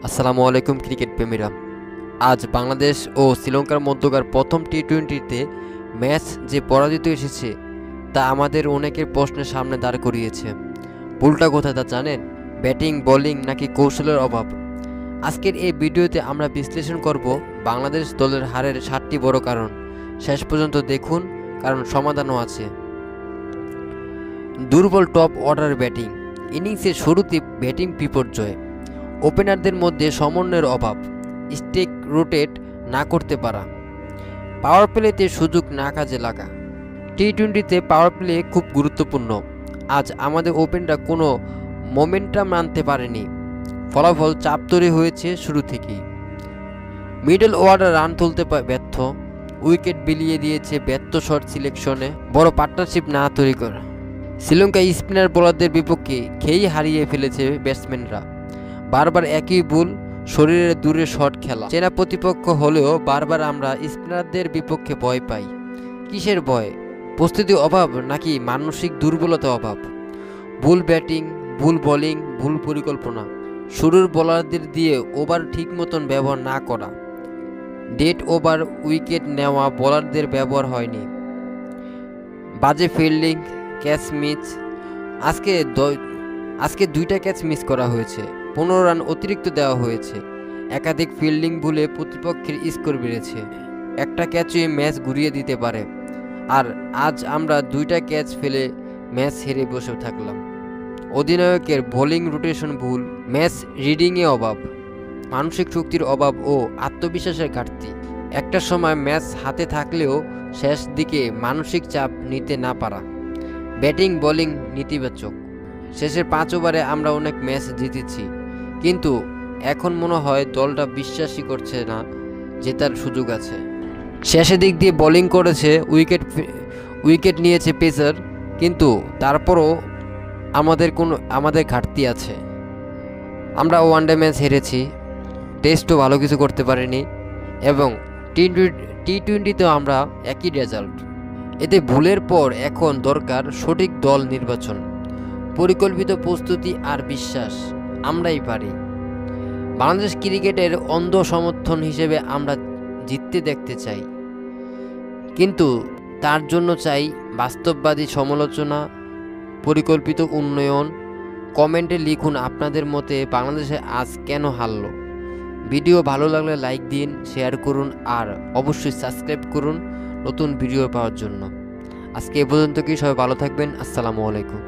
আসসালামু আলাইকুম ক্রিকেট প্রেমীরা। আজ বাংলাদেশ ও শ্রীলঙ্কার মধ্যকার প্রথম টি-20তে ম্যাচ যে পরাজিত এসেছে তা আমাদের অনেকের প্রশ্নের সামনে দাঁড় করিয়েছে। ভুলটা কোথায় তা জানেন? ব্যাটিং, বোলিং নাকি কৌশলের অভাব? আজকের এই ভিডিওতে আমরা বিশ্লেষণ করব বাংলাদেশ দলের হারের 7টি বড় কারণ। শেষ পর্যন্ত দেখুন, কারণ সমাধানও আছে। দুর্বল টপ অর্ডার ব্যাটিং। ইনিংসের শুরুতে ব্যাটিং বিপর্যয়। ওপেনারদের মধ্যে সমন্বয়ের অভাব। স্টেক রোটেট না করতে পারা। পাওয়ার প্লেতে সুযোগ না কাজে লাগা। টি-20তে পাওয়ার প্লে খুব গুরুত্বপূর্ণ। আজ আমাদের ওপেনাররা কোনো মোমেন্টাম আনতে পারেনি। ফলাফল চাপ তৈরি হয়েছে শুরু থেকেই। মিডল অর্ডার রান তুলতে ব্যর্থ। উইকেট বিলিয়ে দিয়েছে ব্যর্থ শট সিলেকশনে। বড় পার্টনারশিপ না তৈরি করা। শ্রীলঙ্কা স্পিনার বোলারদের বিপক্ষে খেয়েই হারিয়ে ফেলেছে ব্যাটসম্যানরা। বারবার একই ভুল, শরীরের দূরে শট খেলা। চেনা প্রতিপক্ষ হলেও বারবার আমরা স্পিনারদের বিপক্ষে ভয় পাই। কিসের ভয়? প্রস্তুতি অভাব নাকি মানসিক দুর্বলতা অভাব? ভুল ব্যাটিং, ভুল বোলিং, ভুল পরিকল্পনা। শুরুর বোলারদের দিয়ে ওভার ঠিক মতন ব্যবহার না করা। ডেড ওভার উইকেট নেওয়া বোলারদের ব্যবহার হয়নি। বাজে ফিল্ডিং, ক্যাচ মিস। আজকে 2টা ক্যাচ মিস করা হয়েছে। 15 রান অতিরিক্ত দেওয়া হয়েছে। একাধিক ফিল্ডিং ভুলে প্রতিপক্ষের স্কোর বেড়েছে। একটা ক্যাচই ম্যাচ ঘুরিয়ে দিতে পারে। আর আজ আমরা 2টা ক্যাচ ফেলে ম্যাচ হেরে বসে থাকলাম। অধিনায়কের বোলিং রোটেশন ভুল। ম্যাচ রিডিংয়ে অভাব। মানসিক শক্তির অভাব ও আত্মবিশ্বাসের ঘাটতি। একটা সময় ম্যাচ হাতে থাকলেও শেষ দিকে মানসিক চাপ নিতে না পারা। ব্যাটিং বোলিং নেতিবাচক। শেষের 5 ওভারে আমরা অনেক ম্যাচ জিতেছি, কিন্তু এখন মনে হয় দলটা বিশ্বাসই করছে না জেতার সুযোগ আছে। শেষের দিক দিয়ে বোলিং করেছে, উইকেট নিয়েছে পেসার, কিন্তু তারপরও আমাদের ঘাটতি আছে। আমরা ওয়ানডে ম্যাচ হেরেছি, টেস্টও ভালো কিছু করতে পারিনি, এবং টি-20তেও আমরা একই রেজাল্ট। এতে ভুলের পর এখন দরকার সঠিক দল নির্বাচন, পরিকল্পিত প্রস্তুতি আর বিশ্বাস আমরাই পারি। বাংলাদেশ ক্রিকেটের অন্ধ সমর্থন হিসেবে আমরা জিততে দেখতে চাই, কিন্তু তার জন্য চাই বাস্তববাদী সমালোচনা, পরিকল্পিত উন্নয়ন। কমেন্টে লিখুন আপনাদের মতে বাংলাদেশে আজ কেন হারলো। ভিডিও ভালো লাগলে লাইক দিন, শেয়ার করুন আর অবশ্যই সাবস্ক্রাইব করুন নতুন ভিডিও পাওয়ার জন্য। আজকে এ পর্যন্ত কি, সবাই ভালো থাকবেন। আসসালামু আলাইকুম।